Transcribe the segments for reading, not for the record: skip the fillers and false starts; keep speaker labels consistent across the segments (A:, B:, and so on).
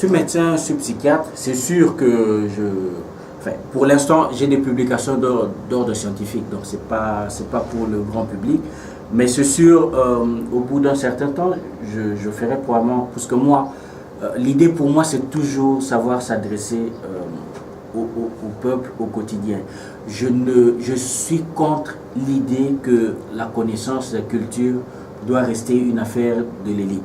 A: suis médecin, je suis psychiatre. C'est sûr que pour l'instant, j'ai des publications d'ordre scientifique, donc c'est pas pour le grand public. Mais c'est sûr, au bout d'un certain temps, je ferai probablement, parce que moi, l'idée pour moi, c'est toujours savoir s'adresser au peuple au quotidien. Je suis contre l'idée que la connaissance, la culture doit rester une affaire de l'élite.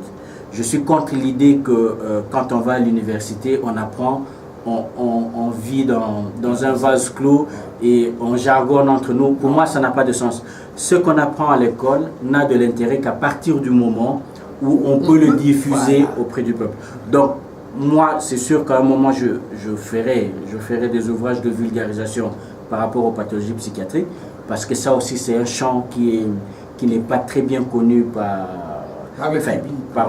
A: Je suis contre l'idée que quand on va à l'université, on apprend, on vit dans un vase clos et on jargonne entre nous. Pour moi, ça n'a pas de sens. Ce qu'on apprend à l'école n'a de l'intérêt qu'à partir du moment où on peut le diffuser auprès du peuple. Donc, moi, c'est sûr qu'à un moment, je ferai des ouvrages de vulgarisation par rapport aux pathologies psychiatriques, parce que ça aussi, c'est un champ qui n'est pas très bien connu par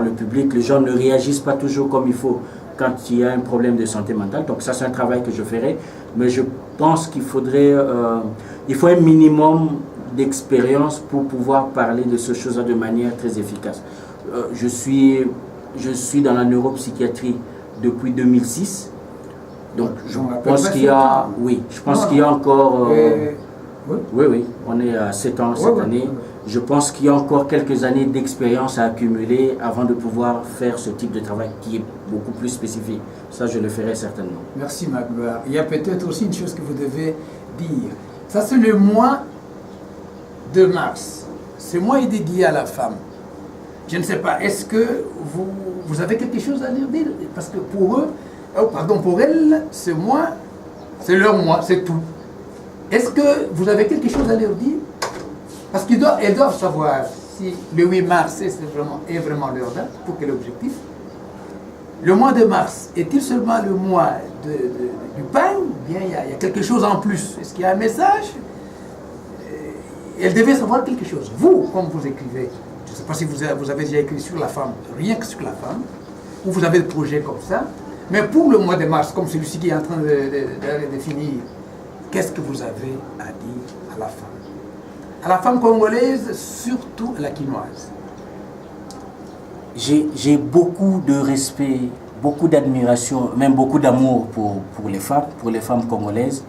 A: le public. Les gens ne réagissent pas toujours comme il faut quand il y a un problème de santé mentale. Donc ça, c'est un travail que je ferai. Mais je pense qu'il faudrait... il faut un minimum d'expérience pour pouvoir parler de ces choses de manière très efficace. Je suis dans la neuropsychiatrie depuis 2006. Donc je pense qu'il y a... Oui, je pense qu'il y a encore... Oui, on est à 7 ans cette année. Je pense qu'il y a encore quelques années d'expérience à accumuler avant de pouvoir faire ce type de travail qui est beaucoup plus spécifique. Ça, je le ferai certainement.
B: Merci Magloire. Il y a peut-être aussi une chose que vous devez dire. Ça, c'est le mois de mars. Ce mois est dédié à la femme. Je ne sais pas, est-ce que vous avez quelque chose à leur dire? Parce que pour eux, pour elles, ce mois, c'est leur mois, c'est tout. Est-ce que vous avez quelque chose à leur dire? Parce qu'elles doivent savoir si le 8 mars est vraiment leur date, pour quel objectif. Le mois de mars, est-il seulement le mois du pain, ou bien il y a quelque chose en plus? Est-ce qu'il y a un message? Elles devaient savoir quelque chose. Vous, comme vous écrivez, je ne sais pas si vous avez déjà écrit sur la femme, rien que sur la femme, ou vous avez des projets comme ça, mais pour le mois de mars, comme celui-ci qui est en train de finir, qu'est-ce que vous avez à dire à la femme? À la femme congolaise, surtout à la quinoise.
A: J'ai beaucoup de respect, beaucoup d'admiration, même beaucoup d'amour pour les femmes congolaises.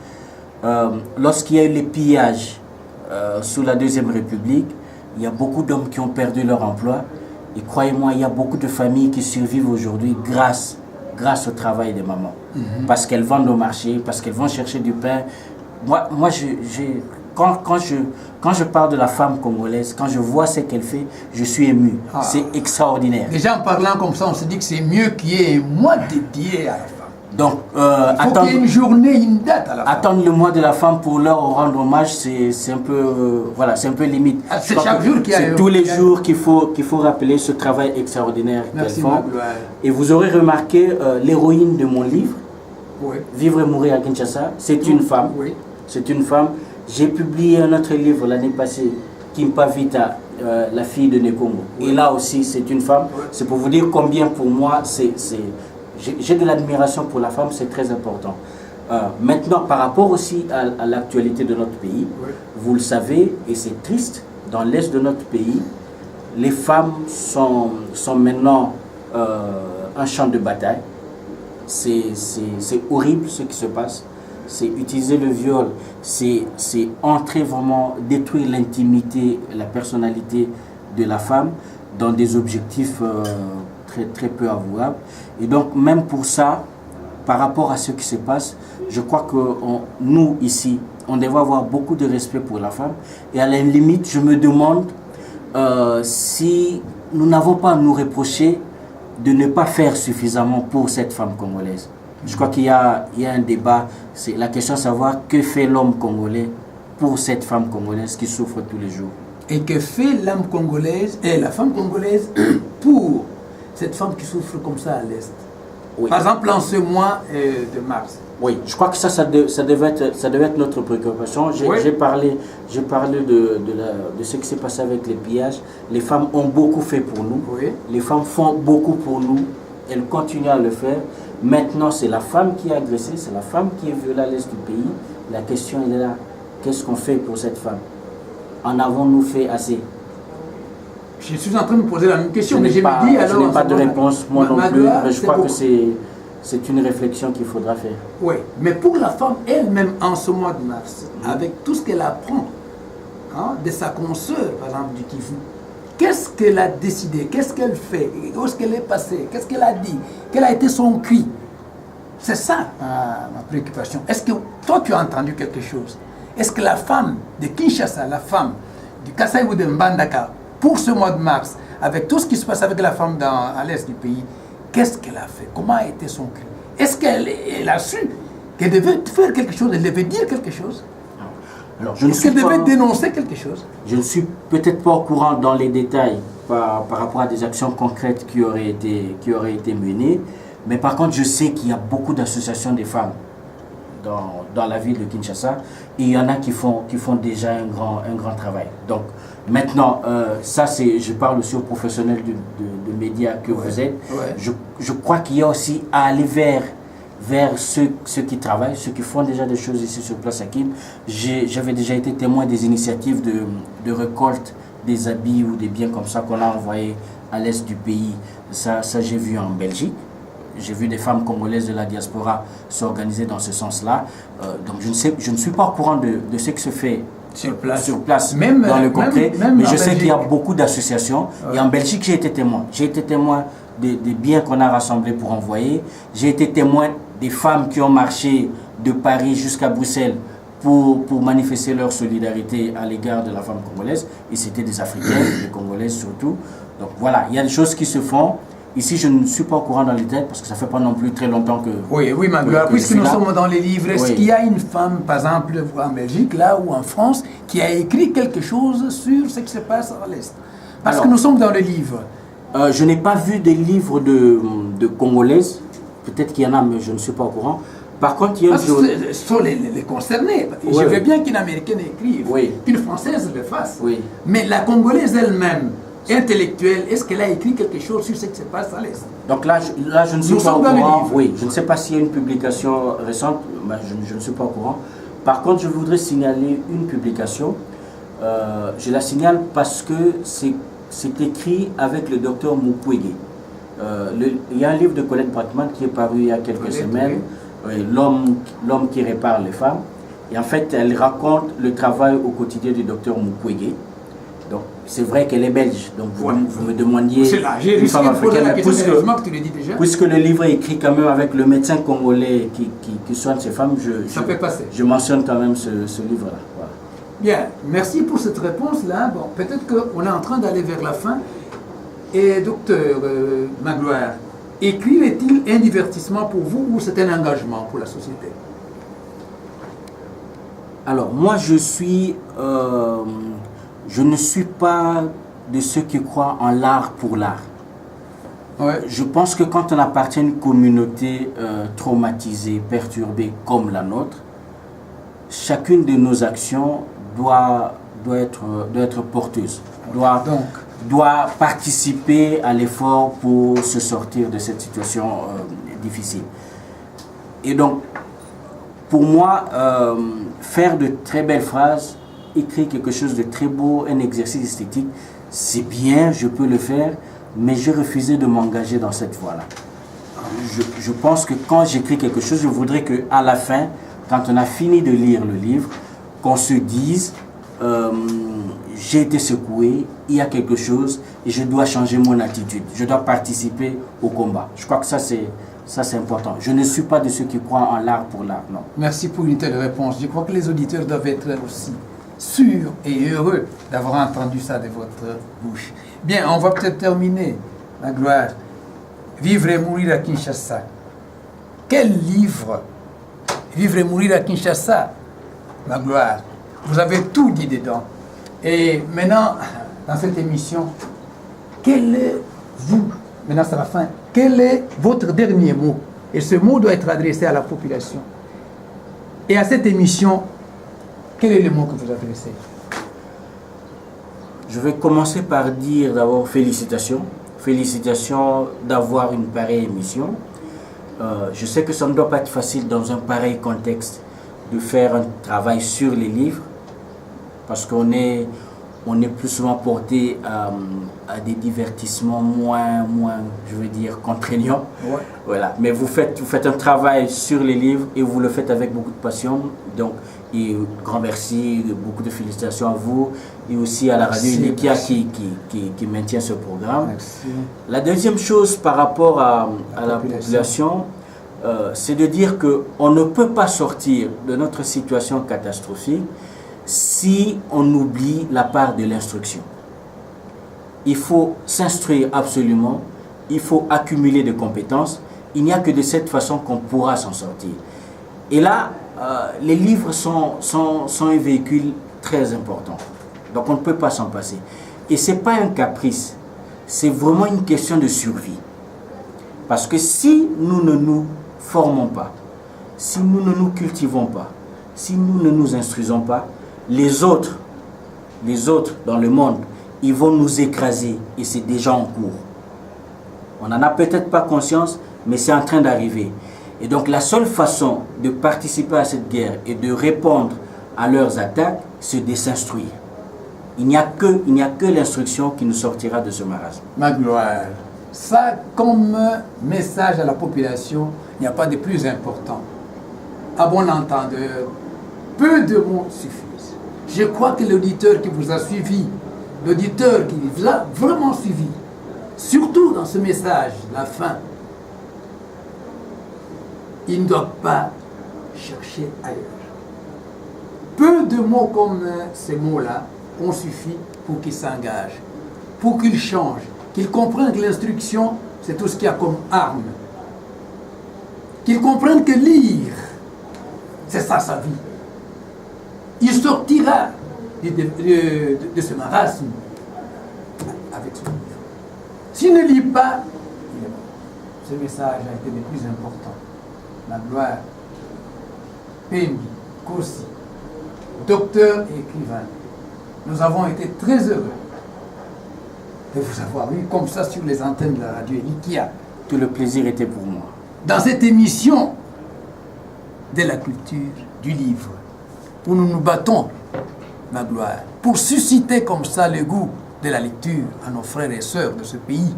A: Lorsqu'il y a eu les pillages sous la Deuxième République, il y a beaucoup d'hommes qui ont perdu leur emploi. Et croyez-moi, il y a beaucoup de familles qui survivent aujourd'hui grâce au travail des mamans. Parce qu'elles vendent au marché, parce qu'elles vont chercher du pain. Moi quand je parle de la femme congolaise, quand je vois ce qu'elle fait, je suis ému. C'est extraordinaire.
B: Déjà en parlant comme ça, on se dit que c'est mieux qu'il y ait un mois dédié à la femme.
A: Donc,
B: il faut qu'il y ait une journée, une date à la femme.
A: Attendre le mois de la femme pour leur rendre hommage, c'est un peu, c'est un peu limite.
B: C'est chaque jour qu'il y a...
A: C'est tous les jours qu'il faut rappeler ce travail extraordinaire qu'elles font. Et vous aurez remarqué l'héroïne de mon livre, Vivre et mourir à Kinshasa, c'est une femme. C'est une femme. J'ai publié un autre livre l'année passée, Kimpa Vita, la fille de Nekongo. Et là aussi, c'est une femme. C'est pour vous dire combien pour moi, j'ai de l'admiration pour la femme, c'est très important. Maintenant, par rapport aussi à l'actualité de notre pays, vous le savez, et c'est triste, dans l'est de notre pays, les femmes sont maintenant un champ de bataille. C'est horrible ce qui se passe. C'est utiliser le viol, c'est entrer vraiment, détruire l'intimité, la personnalité de la femme dans des objectifs très, très peu avouables. Et donc, même pour ça, par rapport à ce qui se passe, je crois que nous, ici, on devrait avoir beaucoup de respect pour la femme. Et à la limite, je me demande si nous n'avons pas à nous reprocher de ne pas faire suffisamment pour cette femme congolaise. Je crois qu'il y a un débat, c'est la question de savoir que fait l'homme congolais pour cette femme congolaise qui souffre tous les jours.
B: Et que fait l'âme congolaise et la femme congolaise pour cette femme qui souffre comme ça à l'Est. Par exemple, en ce mois de mars.
A: Oui, je crois que ça devait être notre préoccupation. J'ai parlé de ce qui s'est passé avec les pillages. Les femmes ont beaucoup fait pour nous. Les femmes font beaucoup pour nous. Elles continuent à le faire. Maintenant, c'est la femme qui est agressée, c'est la femme qui est violée à l'est du pays. La question est là. Qu'est-ce qu'on fait pour cette femme? En avons-nous fait assez?
B: Je suis en train de me poser la même question, mais je me dis alors...
A: Je n'ai pas de réponse, moi non plus, mais je crois que c'est une réflexion qu'il faudra faire.
B: Oui, mais pour la femme elle-même, en ce mois de mars, avec tout ce qu'elle apprend de sa consoeur, par exemple, du Kivu, qu'est-ce qu'elle a décidé? Qu'est-ce qu'elle fait? Où est-ce qu'elle est passée? Qu'est-ce qu'elle a dit? Quel a été son cri? C'est ça ma préoccupation. Est-ce que toi, tu as entendu quelque chose? Est-ce que la femme de Kinshasa, la femme du Kasaï ou de Mbandaka, pour ce mois de mars, avec tout ce qui se passe avec la femme à l'est du pays, qu'est-ce qu'elle a fait? Comment a été son cri? Est-ce qu'elle a su qu'elle devait faire quelque chose? Elle devait dire quelque chose? Est-ce qu'elle devait dénoncer quelque chose?
A: Je ne suis peut-être pas au courant dans les détails par rapport à des actions concrètes qui auraient été menées, mais par contre, je sais qu'il y a beaucoup d'associations de femmes dans la ville de Kinshasa, et il y en a qui font déjà un grand travail. Donc maintenant, ça c'est, je parle aussi aux professionnels de médias que vous êtes.
B: Ouais.
A: Je crois qu'il y a aussi à aller vers ceux qui travaillent, ceux qui font déjà des choses ici sur place à Kin. J'avais déjà été témoin des initiatives de récolte des habits ou des biens comme ça qu'on a envoyés à l'est du pays. Ça j'ai vu en Belgique. J'ai vu des femmes congolaises de la diaspora s'organiser dans ce sens-là. Donc je ne suis pas au courant de ce qui se fait sur place
B: même,
A: dans le concret, mais je sais qu'il y a
B: Belgique.
A: beaucoup d'associations. Ouais. Et en Belgique, j'ai été témoin. J'ai été témoin des biens qu'on a rassemblés pour envoyer. J'ai été témoin des femmes qui ont marché de Paris jusqu'à Bruxelles pour manifester leur solidarité à l'égard de la femme congolaise. Et c'était des Africaines, des Congolaises surtout. Donc voilà, il y a des choses qui se font. Ici, je ne suis pas au courant dans les têtes parce que ça ne fait pas non plus très longtemps que...
B: Oui, Magloire, puisque nous sommes dans les livres, est-ce qu'il y a une femme, par exemple, en Belgique, là, ou en France, qui a écrit quelque chose sur ce qui se passe à l'Est? Parce que nous sommes dans les livres.
A: Je n'ai pas vu des livres de Congolaises. Peut-être qu'il y en a, mais je ne suis pas au courant. Par contre, il y a...
B: Ce sont les concernés. Oui, je veux bien qu'une Américaine écrive, qu'une Française le fasse.
A: Oui.
B: Mais la Congolaise elle-même, intellectuelle, est-ce qu'elle a écrit quelque chose sur ce qui se passe à l'Est?
A: Donc là, je ne suis pas au courant. Oui, je ne sais pas s'il y a une publication récente, mais je ne suis pas au courant. Par contre, je voudrais signaler une publication. Je la signale parce que c'est écrit avec le docteur Mukwege. Il y a un livre de Colette Brackman qui est paru il y a quelques semaines, L'homme qui répare les femmes. Et en fait, elle raconte le travail au quotidien du docteur Mukwege. Donc, c'est vrai qu'elle est belge. Donc, vous me demandiez
B: une femme africaine.
A: Puisque le livre est écrit quand même avec le médecin congolais qui soigne ces femmes, je mentionne quand même ce livre-là. Voilà.
B: Bien, merci pour cette réponse-là. Bon, peut-être qu'on est en train d'aller vers la fin. Et docteur Magloire, écrire est-il un divertissement pour vous ou c'est un engagement pour la société?
A: Alors, moi, je ne suis pas de ceux qui croient en l'art pour l'art.
B: Ouais.
A: Je pense que quand on appartient à une communauté traumatisée, perturbée comme la nôtre, chacune de nos actions doit être porteuse, doit participer à l'effort pour se sortir de cette situation difficile. Et donc, pour moi, faire de très belles phrases, écrire quelque chose de très beau, un exercice esthétique, c'est bien, je peux le faire, mais j'ai refusé de m'engager dans cette voie-là. Je pense que quand j'écris quelque chose, je voudrais qu'à la fin, quand on a fini de lire le livre, qu'on se dise j'ai été secoué, il y a quelque chose et je dois changer mon attitude, je dois participer au combat. Je crois que ça c'est important. Je ne suis pas de ceux qui croient en l'art pour l'art, non.
B: Merci pour une telle réponse. Je crois que les auditeurs doivent être aussi sûrs et heureux d'avoir entendu ça de votre bouche. Bien, on va peut-être terminer, Magloire. Vivre et mourir à Kinshasa. Quel livre? Vivre et mourir à Kinshasa, Magloire. Vous avez tout dit dedans. Et maintenant, dans cette émission, quel est, maintenant c'est la fin, quel est votre dernier mot? Et ce mot doit être adressé à la population. Et à cette émission, quel est le mot que vous adressez?
A: Je vais commencer par dire d'abord félicitations. Félicitations d'avoir une pareille émission. Je sais que ça ne doit pas être facile dans un pareil contexte de faire un travail sur les livres parce qu'on est on est plus souvent porté à des divertissements moins, je veux dire, contraignants. Ouais. Voilà. Mais vous faites un travail sur les livres et vous le faites avec beaucoup de passion. Donc, et grand merci, beaucoup de félicitations à vous et aussi à la radio Ilikia qui maintient ce programme. Merci. La deuxième chose par rapport à la population, c'est de dire qu'on ne peut pas sortir de notre situation catastrophique si on oublie la part de l'instruction. Il faut s'instruire absolument, il faut accumuler des compétences. Il n'y a que de cette façon qu'on pourra s'en sortir. Et là, les livres sont un véhicule très important. Donc on ne peut pas s'en passer. Et ce n'est pas un caprice, c'est vraiment une question de survie. Parce que si nous ne nous formons pas, si nous ne nous cultivons pas, si nous ne nous instruisons pas, les autres dans le monde, ils vont nous écraser et c'est déjà en cours. On n'en a peut-être pas conscience, mais c'est en train d'arriver. Et donc la seule façon de participer à cette guerre et de répondre à leurs attaques, c'est de s'instruire. Il n'y a que l'instruction qui nous sortira de ce marasme.
B: Ma gloire, ça comme message à la population, il n'y a pas de plus important. À bon entendeur, peu de mots suffisent. Je crois que l'auditeur qui vous a suivi, l'auditeur qui vous a vraiment suivi, surtout dans ce message, la fin, il ne doit pas chercher ailleurs. Peu de mots comme ces mots-là ont suffi pour qu'il s'engage, pour qu'il change, qu'il comprenne que l'instruction, c'est tout ce qu'il y a comme arme. Qu'il comprenne que lire, c'est ça sa vie. Il sortira de ce marasme avec son livre. S'il ne lit pas, ce message a été le plus important. La gloire, Pembi, Kossi, docteur et écrivain, nous avons été très heureux de vous avoir eu comme ça sur les antennes de la radio Ilikia.
A: Tout le plaisir était pour moi.
B: Dans cette émission de la culture du livre, où nous nous battons, ma gloire, pour susciter comme ça le goût de la lecture à nos frères et sœurs de ce pays,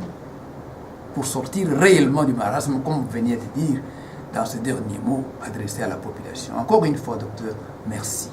B: pour sortir réellement du marasme, comme vous veniez de dire, dans ces derniers mots adressés à la population. Encore une fois, docteur, merci.